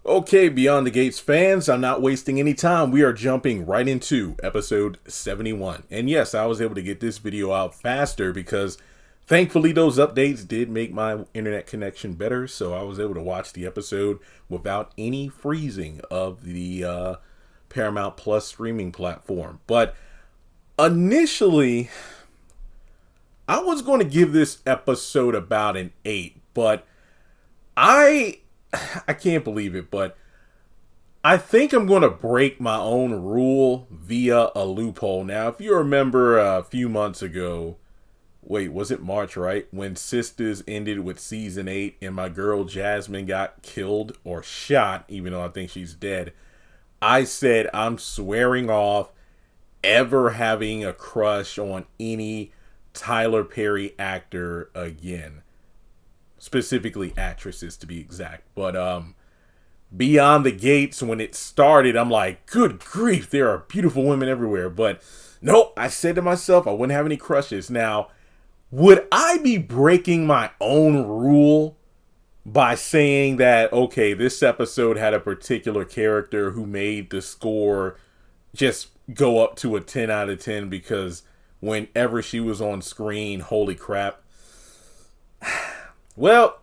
Okay, Beyond the Gates fans, I'm not wasting any time. We are jumping right into episode 71. And yes, I was able to get this video out faster because thankfully those updates did make my internet connection better. So I was able to watch the episode without any freezing of the Paramount Plus streaming platform. But initially, I was going to give this episode about an 8, but I can't believe it, but I think I'm going to break my own rule via a loophole. Now, if you remember a few months ago, wait, was it March, right? When Sisters ended with season 8 and my girl Jasmine got killed or shot, even though I think she's dead, I said I'm swearing off ever having a crush on any Tyler Perry actor again. Specifically actresses, to be exact. But Beyond the Gates, when it started, I'm like, good grief, there are beautiful women everywhere. But nope, I said to myself I wouldn't have any crushes. Now, would I be breaking my own rule by saying that, okay, this episode had a particular character who made the score just go up to a 10 out of 10 because whenever she was on screen, holy crap. Well,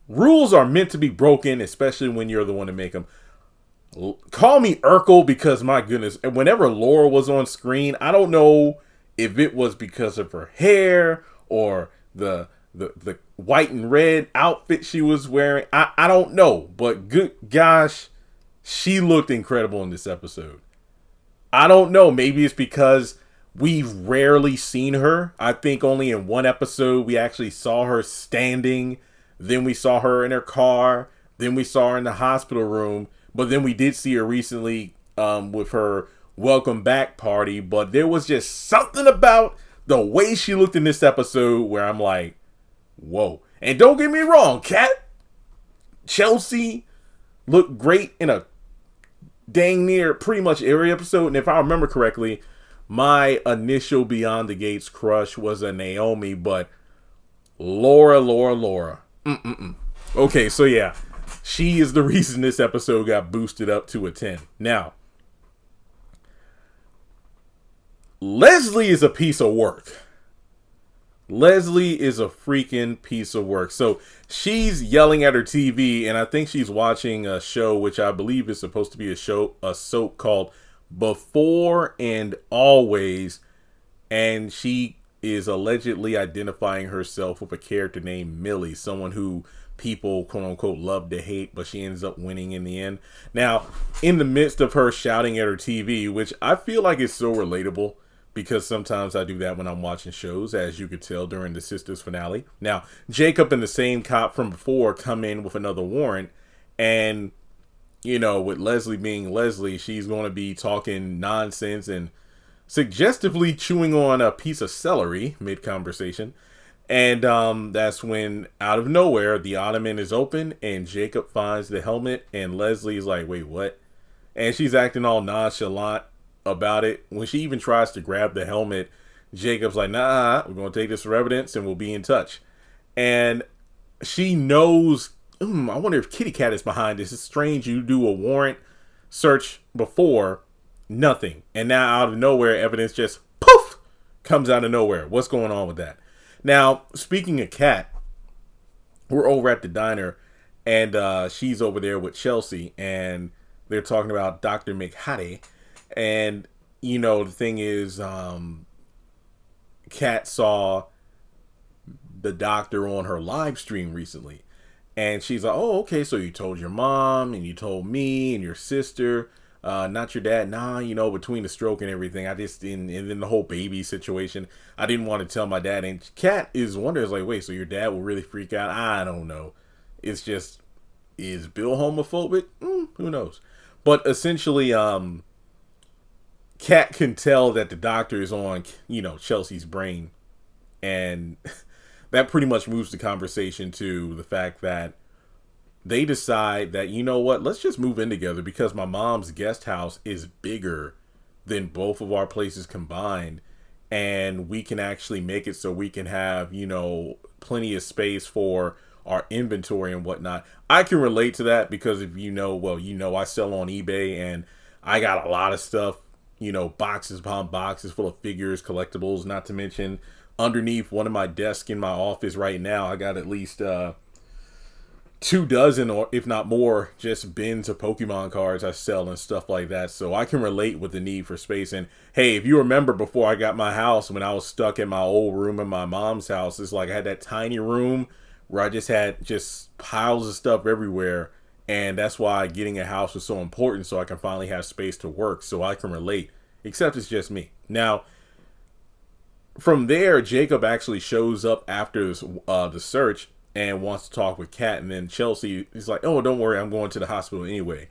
rules are meant to be broken, especially when you're the one to make them. Call me Urkel because, my goodness, whenever Laura was on screen, I don't know if it was because of her hair or the white and red outfit she was wearing. I don't know, but good gosh, she looked incredible in this episode. I don't know, maybe it's because we've rarely seen her. I think only in one episode we actually saw her standing. Then we saw her in her car. Then we saw her in the hospital room. But then we did see her recently with her welcome back party. But there was just something about the way she looked in this episode where I'm like, whoa. And don't get me wrong, Chelsea looked great in a dang near pretty much every episode. And if I remember correctly, my initial Beyond the Gates crush was a Naomi, but Laura. Okay, so yeah, she is the reason this episode got boosted up to a 10. Now, Leslie is a piece of work. Leslie is a freaking piece of work. So she's yelling at her TV, and I think she's watching a show, which I believe is supposed to be a soap called Before and Always, and she is allegedly identifying herself with a character named Millie, someone who people quote unquote love to hate, but she ends up winning in the end. Now, in the midst of her shouting at her TV, which I feel like is so relatable because sometimes I do that when I'm watching shows, as you could tell during the Sisters finale. Now, Jacob and the same cop from before come in with another warrant, and you know, with Leslie being Leslie, she's going to be talking nonsense and suggestively chewing on a piece of celery mid-conversation. And that's when, out of nowhere, the ottoman is open and Jacob finds the helmet and Leslie's like, wait, what? And she's acting all nonchalant about it. When she even tries to grab the helmet, Jacob's like, nah, we're going to take this for evidence and we'll be in touch. And she knows, I wonder if Kitty Cat is behind this. It's strange you do a warrant search before, nothing. And now out of nowhere, evidence just poof comes out of nowhere. What's going on with that? Now, speaking of Cat, we're over at the diner and she's over there with Chelsea and they're talking about Dr. McHattie. And, you know, the thing is, Cat saw the doctor on her live stream recently. And she's like, oh, okay, so you told your mom and you told me and your sister, not your dad. Nah, you know, between the stroke and everything, I just, and then the whole baby situation, I didn't want to tell my dad. And Kat is wondering, is like, wait, so your dad will really freak out? I don't know. It's just, is Bill homophobic? Who knows? But essentially, Kat can tell that the doctor is on, you know, Chelsea's brain. And that pretty much moves the conversation to the fact that they decide that, you know what, let's just move in together because my mom's guest house is bigger than both of our places combined. And we can actually make it so we can have, you know, plenty of space for our inventory and whatnot. I can relate to that because if you know, well, you know, I sell on eBay and I got a lot of stuff, you know, boxes upon boxes full of figures, collectibles, not to mention underneath one of my desks in my office right now, I got at least 2 dozen or if not more just bins of Pokemon cards I sell and stuff like that. So I can relate with the need for space. And hey, if you remember before I got my house, when I was stuck in my old room in my mom's house, it's like I had that tiny room where I just had just piles of stuff everywhere. And that's why getting a house was so important, so I can finally have space to work. So I can relate, except it's just me. Now, from there, Jacob actually shows up after the search and wants to talk with Kat, and then Chelsea is like, oh, don't worry, I'm going to the hospital anyway.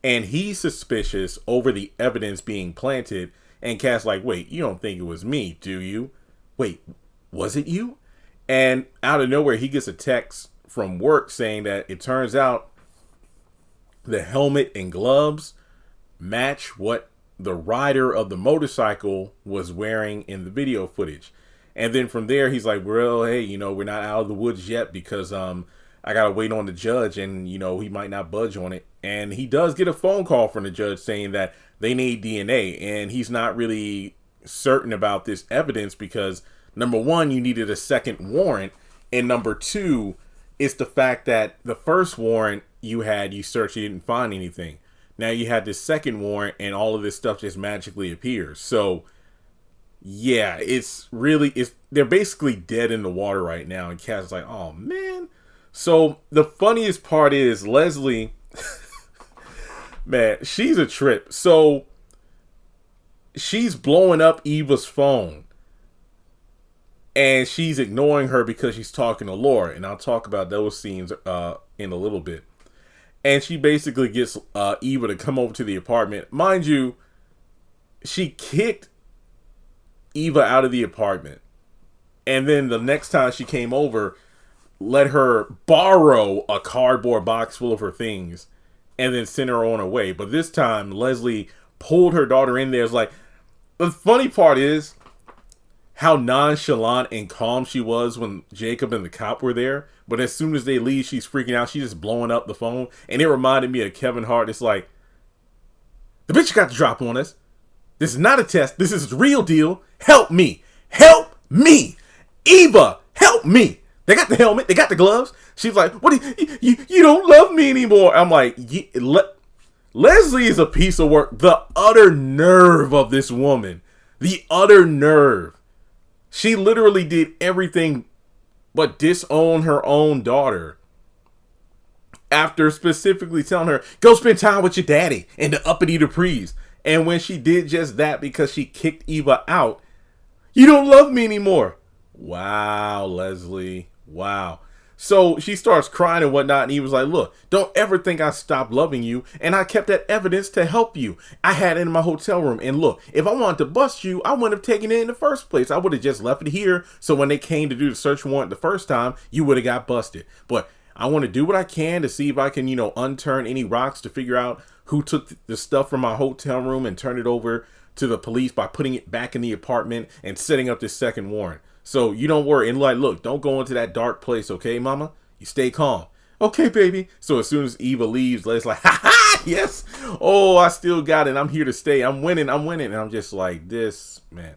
And he's suspicious over the evidence being planted, and Kat's like, wait, you don't think it was me, do you? Wait, was it you? And out of nowhere, he gets a text from work saying that it turns out the helmet and gloves match what the rider of the motorcycle was wearing in the video footage. And then from there, he's like, well, hey, you know, we're not out of the woods yet because I got to wait on the judge and, you know, he might not budge on it. And he does get a phone call from the judge saying that they need DNA. And he's not really certain about this evidence because, number one, you needed a second warrant. And number two, it's the fact that the first warrant you searched, you didn't find anything. Now you had this second warrant and all of this stuff just magically appears. So yeah, they're basically dead in the water right now. And Kat's like, oh man. So the funniest part is Leslie, man, she's a trip. So she's blowing up Eva's phone and she's ignoring her because she's talking to Laura. And I'll talk about those scenes in a little bit. And she basically gets Eva to come over to the apartment. Mind you, she kicked Eva out of the apartment. And then the next time she came over, let her borrow a cardboard box full of her things and then sent her on her way. But this time, Leslie pulled her daughter in there. It's like, the funny part is how nonchalant and calm she was when Jacob and the cop were there. But as soon as they leave, she's freaking out. She's just blowing up the phone. And it reminded me of Kevin Hart. It's like, the bitch got the drop on us. This is not a test. This is the real deal. Help me. Help me. Eva, help me. They got the helmet. They got the gloves. She's like, what? You don't love me anymore. I'm like, Leslie is a piece of work. The utter nerve of this woman. The utter nerve. She literally did everything but disown her own daughter. After specifically telling her, go spend time with your daddy and the uppity Duprees. And when she did just that because she kicked Eva out, you don't love me anymore. Wow, Leslie. Wow. So she starts crying and whatnot. And he was like, look, don't ever think I stopped loving you. And I kept that evidence to help you. I had it in my hotel room. And look, if I wanted to bust you, I wouldn't have taken it in the first place. I would have just left it here. So when they came to do the search warrant the first time, you would have got busted. But I want to do what I can to see if I can, unturn any rocks to figure out who took the stuff from my hotel room and turned it over to the police by putting it back in the apartment and setting up this second warrant. So you don't worry. And like, look, don't go into that dark place. Okay, mama, you stay calm. Okay, baby. So as soon as Eva leaves, Leslie's like, ha ha, yes. Oh, I still got it. I'm here to stay. I'm winning. And I'm just like, this, man.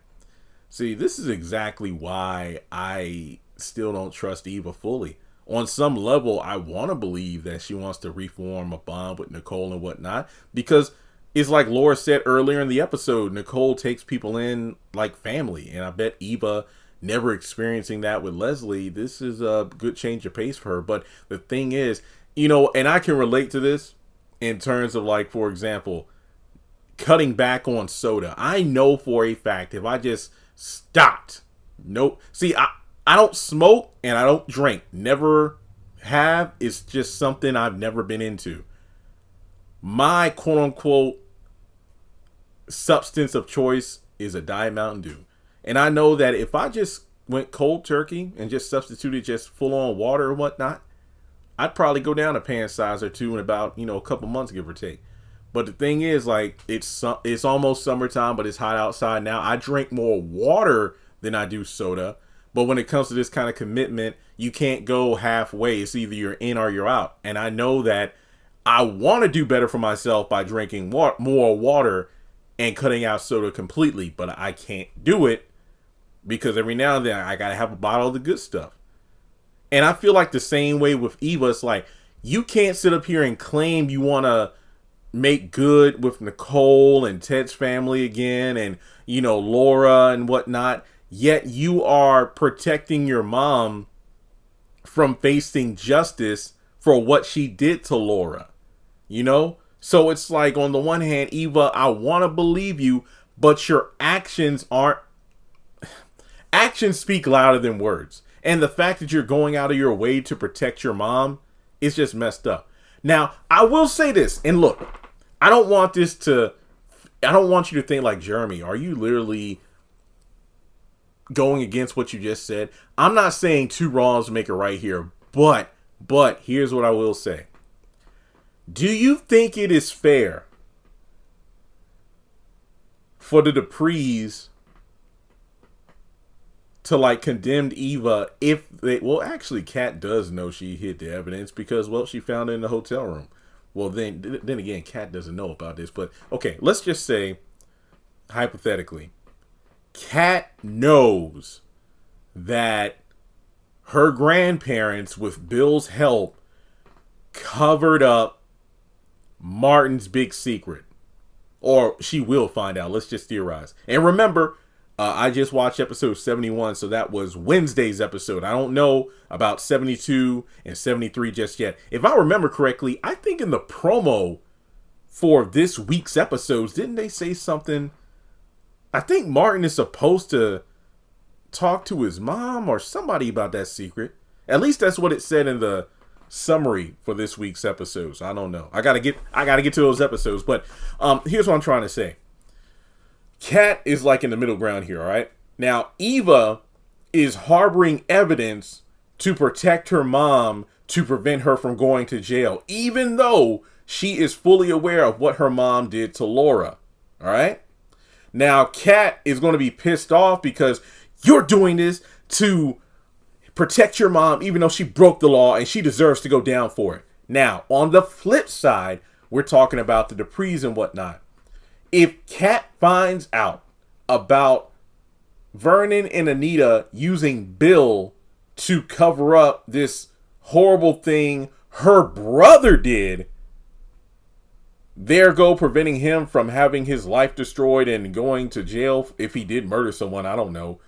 See, this is exactly why I still don't trust Eva fully. On some level, I want to believe that she wants to reform a bond with Nicole and whatnot, because it's like Laura said earlier in the episode, Nicole takes people in like family. And I bet Eva, never experiencing that with Leslie, this is a good change of pace for her. But the thing is, and I can relate to this in terms of, like, for example, cutting back on soda. I know for a fact if I just stopped, see, I don't smoke and I don't drink. Never have. It's just something I've never been into. My quote unquote substance of choice is a Diet Mountain Dew. And I know that if I just went cold turkey and just substituted just full on water or whatnot, I'd probably go down a pant size or two in about, a couple months, give or take. But the thing is, like, it's almost summertime, but it's hot outside now. I drink more water than I do soda. But when it comes to this kind of commitment, you can't go halfway. It's either you're in or you're out. And I know that I want to do better for myself by drinking more water and cutting out soda completely, but I can't do it because every now and then I got to have a bottle of the good stuff. And I feel like the same way with Eva. It's like, you can't sit up here and claim you want to make good with Nicole and Ted's family again and, Laura and whatnot. Yet you are protecting your mom from facing justice for what she did to Laura. So it's like, on the one hand, Eva, I want to believe you, but your actions speak louder than words. And the fact that you're going out of your way to protect your mom is just messed up. Now, I will say this, and look, I don't want you to think like, Jeremy, are you literally going against what you just said? I'm not saying two wrongs make a right here, but here's what I will say. Do you think it is fair for the Duprees to condemn Eva if they, actually Kat does know she hid the evidence because, she found it in the hotel room. Well, then again, Kat doesn't know about this, but okay, let's just say, hypothetically, Kat knows that her grandparents, with Bill's help, covered up Martin's big secret. Or she will find out. Let's just theorize. And remember, I just watched episode 71, so that was Wednesday's episode. I don't know about 72 and 73 just yet. If I remember correctly, I think in the promo for this week's episodes, didn't they say something? I think Martin is supposed to talk to his mom or somebody about that secret. At least that's what it said in the summary for this week's episodes. I don't know. I gotta get to those episodes. But here's what I'm trying to say. Kat is in the middle ground here, all right? Now, Eva is harboring evidence to protect her mom to prevent her from going to jail, even though she is fully aware of what her mom did to Laura, all right? Now, Kat is going to be pissed off because you're doing this to protect your mom, even though she broke the law and she deserves to go down for it. Now, on the flip side, we're talking about the Duprees and whatnot. If Kat finds out about Vernon and Anita using Bill to cover up this horrible thing her brother did, there go preventing him from having his life destroyed and going to jail if he did murder someone, I don't know.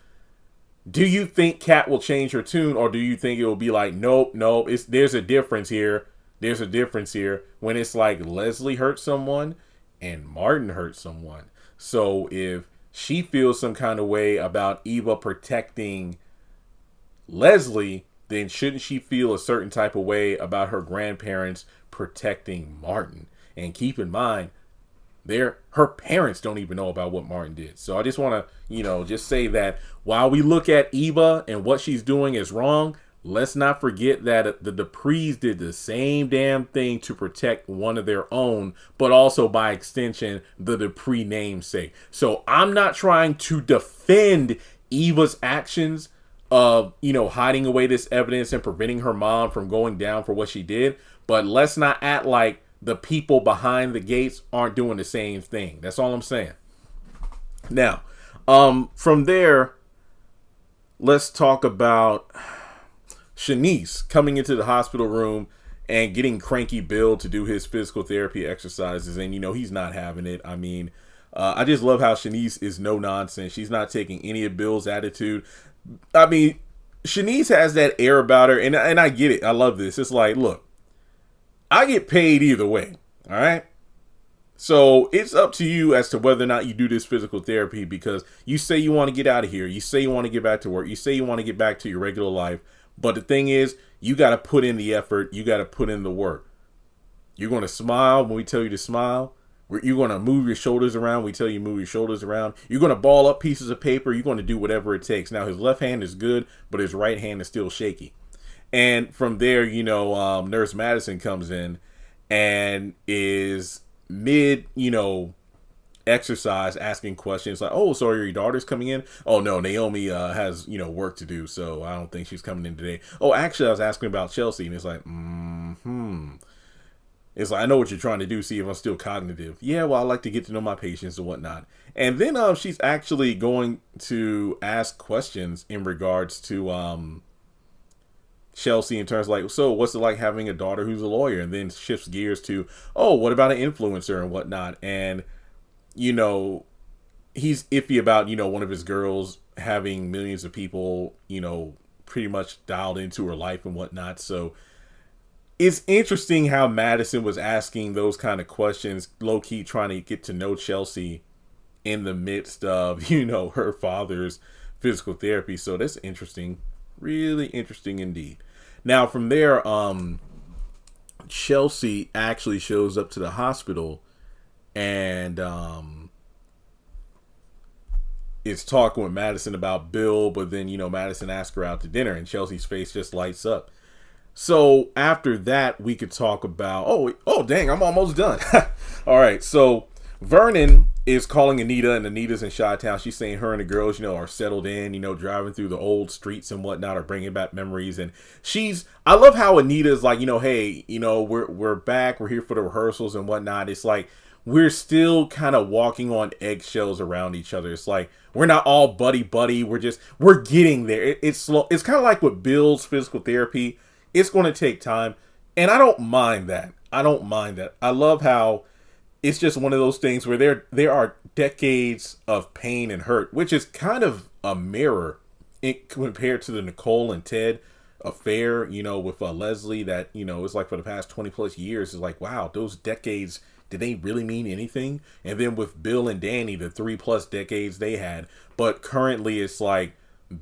Do you think Kat will change her tune, or do you think it will be like, nope, there's a difference here. There's a difference here when it's like Leslie hurt someone and Martin hurt someone. So if she feels some kind of way about Eva protecting Leslie, then shouldn't she feel a certain type of way about her grandparents protecting Martin? And keep in mind, her parents don't even know about what Martin did. So I just want to, just say that while we look at Eva and what she's doing is wrong, let's not forget that the Duprees did the same damn thing to protect one of their own, but also by extension, the Dupree namesake. So I'm not trying to defend Eva's actions of, hiding away this evidence and preventing her mom from going down for what she did. But let's not act like the people behind the gates aren't doing the same thing. That's all I'm saying. Now, from there, let's talk about Shanice coming into the hospital room and getting cranky Bill to do his physical therapy exercises. And, he's not having it. I mean, I just love how Shanice is no nonsense. She's not taking any of Bill's attitude. I mean, Shanice has that air about her. And I get it. I love this. It's like, look, I get paid either way. All right. So it's up to you as to whether or not you do this physical therapy, because you say you want to get out of here. You say you want to get back to work. You say you want to get back to your regular life. But the thing is, you got to put in the effort. You got to put in the work. You're going to smile when we tell you to smile. You're going to move your shoulders around when we tell you to move your shoulders around. You're going to ball up pieces of paper. You're going to do whatever it takes. Now, his left hand is good, but his right hand is still shaky. And from there, Nurse Madison comes in and is mid, exercise, asking questions like, "Oh, so are your daughters coming in?" "Oh no, Naomi has work to do, so I don't think she's coming in today." "Oh, actually, I was asking about Chelsea," and it's like, It's like, "I know what you're trying to do. See if I'm still cognitive." "Yeah, well, I like to get to know my patients and whatnot." And then she's actually going to ask questions in regards to Chelsea in terms of like, "So what's it like having a daughter who's a lawyer?" And then shifts gears to, "Oh, what about an influencer and whatnot?" And you know, he's iffy about, one of his girls having millions of people, pretty much dialed into her life and whatnot. So it's interesting how Madison was asking those kind of questions, low key trying to get to know Chelsea in the midst of, her father's physical therapy. So that's interesting. Really interesting indeed. Now from there, Chelsea actually shows up to the hospital and is talking with Madison about Bill, but then, Madison asks her out to dinner and Chelsea's face just lights up. So after that, we could talk about, oh, dang, I'm almost done. All right. So Vernon is calling Anita, and Anita's in Chi-Town. She's saying her and the girls, are settled in, driving through the old streets and whatnot, are bringing back memories. And I love how Anita's like, hey, we're back. We're here for the rehearsals and whatnot. It's like, we're still kind of walking on eggshells around each other. It's like, we're not all buddy. We're getting there. It's slow. It's kind of like with Bill's physical therapy. It's going to take time. And I don't mind that. I love how it's just one of those things where there are decades of pain and hurt, which is kind of a mirror compared to the Nicole and Ted affair, with Leslie that, it's like for the past 20 plus years. It's like, wow, those decades, did they really mean anything? And then with Bill and Danny, the 3+ decades they had. But currently it's like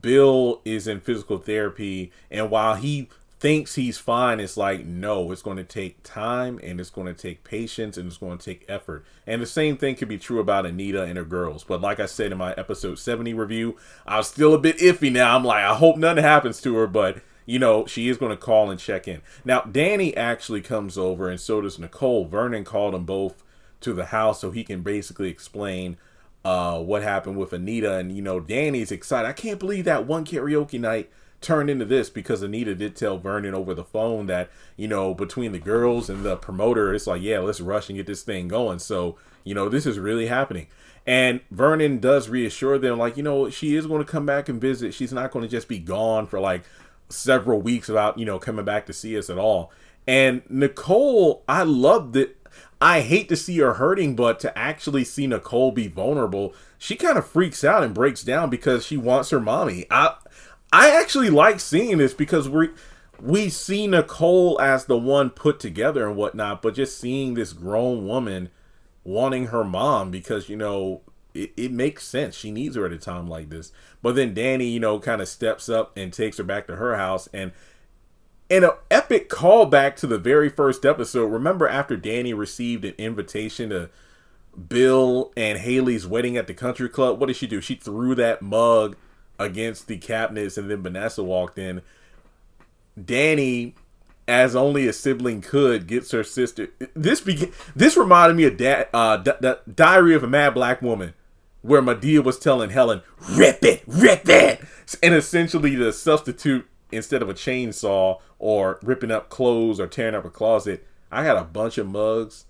Bill is in physical therapy, and while he thinks he's fine, it's like, no, it's going to take time, and it's going to take patience, and it's going to take effort. And the same thing could be true about Anita and her girls. But like I said in my episode 70 review, I was still a bit iffy. Now I'm like, I hope nothing happens to her, but she is going to call and check in. Now, Danny actually comes over, and so does Nicole. Vernon called them both to the house so he can basically explain what happened with Anita. And, Danny's excited. I can't believe that one karaoke night turned into this, because Anita did tell Vernon over the phone that, between the girls and the promoter, it's like, yeah, let's rush and get this thing going. So, this is really happening. And Vernon does reassure them, like, she is going to come back and visit. She's not going to just be gone for like several weeks without, coming back to see us at all. And Nicole, I loved it. I hate to see her hurting, but to actually see Nicole be vulnerable, she kind of freaks out and breaks down because she wants her mommy. I actually like seeing this because we see Nicole as the one put together and whatnot, but just seeing this grown woman wanting her mom because, it makes sense. She needs her at a time like this. But then Danny, kind of steps up and takes her back to her house. And in an epic callback to the very first episode, remember after Danny received an invitation to Bill and Haley's wedding at the country club, what did she do? She threw that mug against the cabinets, and then Vanessa walked in. Danny, as only a sibling could, gets her sister. This reminded me of Diary of a Mad Black Woman, where Madea was telling Helen, rip it, and essentially the substitute, instead of a chainsaw or ripping up clothes or tearing up a closet, I got a bunch of mugs,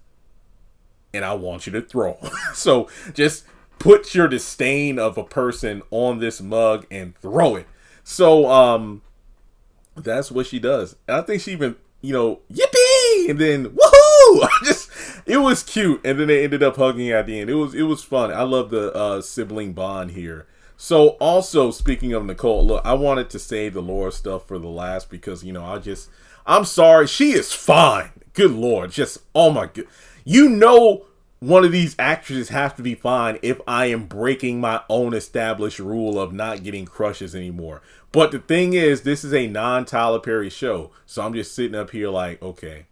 and I want you to throw them. So just put your disdain of a person on this mug and throw it. So that's what she does. And I think she even, yippee, and then woohoo! It was cute. And then they ended up hugging at the end. It was fun. I love the sibling bond here. So also, speaking of Nicole, look, I wanted to save the Laura stuff for the last because, I'm sorry. She is fine. Good Lord. Just, oh my God. One of these actresses have to be fine if I am breaking my own established rule of not getting crushes anymore. But the thing is, this is a non-Tyler Perry show. So I'm just sitting up here like, okay.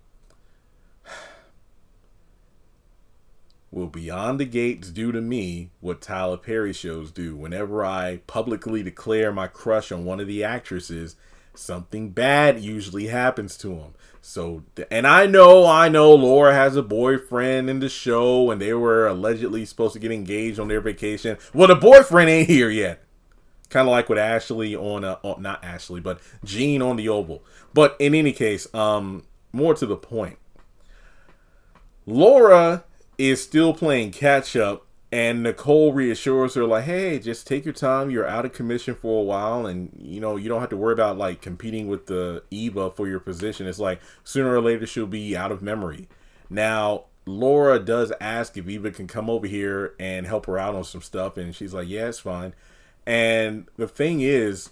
Will Beyond the Gates do to me what Tyler Perry shows do? Whenever I publicly declare my crush on one of the actresses, something bad usually happens to him. So, and I know Laura has a boyfriend in the show, and they were allegedly supposed to get engaged on their vacation. Well, the boyfriend ain't here yet. Kind of like with Ashley not Ashley, but Jean on the Oval. But in any case, more to the point. Laura is still playing catch up, and Nicole reassures her like, hey, just take your time. You're out of commission for a while, and you don't have to worry about like competing with the Eva for your position. It's like sooner or later she'll be out of memory. Now, Laura does ask if Eva can come over here and help her out on some stuff, and she's like, yeah, it's fine. And the thing is,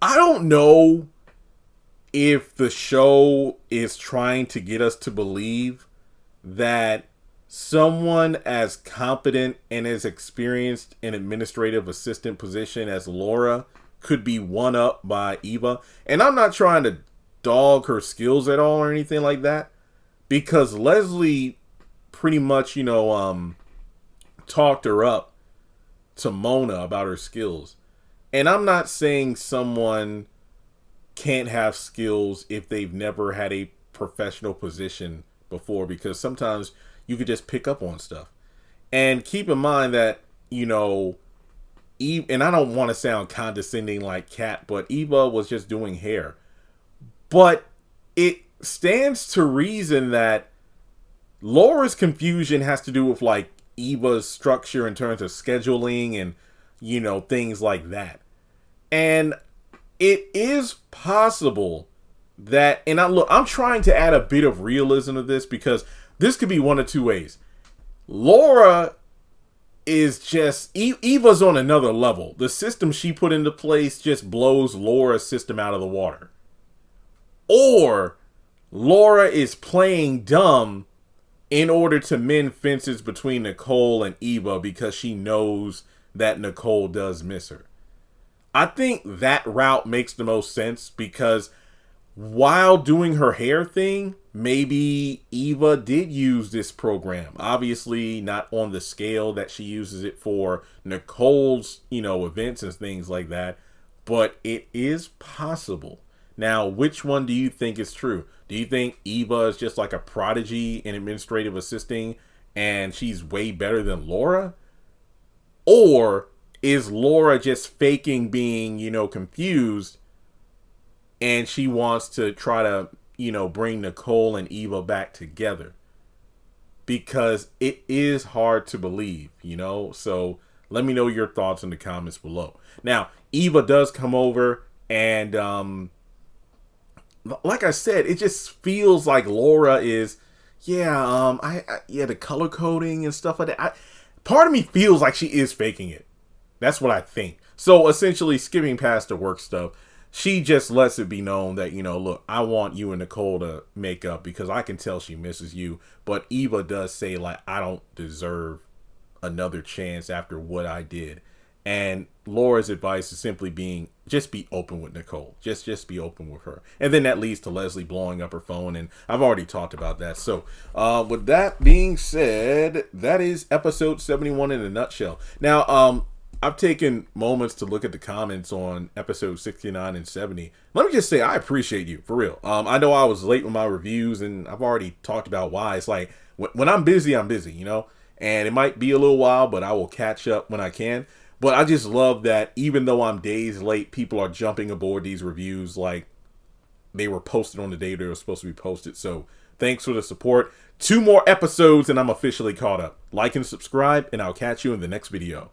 I don't know if the show is trying to get us to believe that someone as competent and as experienced in administrative assistant position as Laura could be one up by Eva. And I'm not trying to dog her skills at all or anything like that, because Leslie pretty much, talked her up to Mona about her skills. And I'm not saying someone can't have skills if they've never had a professional position before, because sometimes you could just pick up on stuff. And keep in mind that, and I don't want to sound condescending like Kat, but Eva was just doing hair. But it stands to reason that Laura's confusion has to do with like Eva's structure in terms of scheduling and, things like that. And it is possible that, and I'm trying to add a bit of realism to this, because this could be one of two ways. Laura is just, Eva's on another level. The system she put into place just blows Laura's system out of the water. Or Laura is playing dumb in order to mend fences between Nicole and Eva because she knows that Nicole does miss her. I think that route makes the most sense, because while doing her hair thing, maybe Eva did use this program. Obviously not on the scale that she uses it for Nicole's, events and things like that, but it is possible. Now, which one do you think is true? Do you think Eva is just like a prodigy in administrative assisting and she's way better than Laura? Or is Laura just faking being, confused, and she wants to try to, bring Nicole and Eva back together? Because it is hard to believe, So let me know your thoughts in the comments below. Now, Eva does come over, and like I said, it just feels like Laura is, the color coding and stuff like that. Part of me feels like she is faking it. That's what I think. So essentially, skipping past the work stuff, she just lets it be known that, look, I want you and Nicole to make up because I can tell she misses you. But Eva does say, like, I don't deserve another chance after what I did. And Laura's advice is simply being, just be open with Nicole. Just be open with her. And then that leads to Leslie blowing up her phone. And I've already talked about that. So with that being said, that is episode 71 in a nutshell. Now, I've taken moments to look at the comments on episode 69 and 70. Let me just say, I appreciate you, for real. I know I was late with my reviews, and I've already talked about why. It's like, when I'm busy, I'm busy, And it might be a little while, but I will catch up when I can. But I just love that even though I'm days late, people are jumping aboard these reviews like they were posted on the day they were supposed to be posted. So thanks for the support. 2 more episodes and I'm officially caught up. Like and subscribe, and I'll catch you in the next video.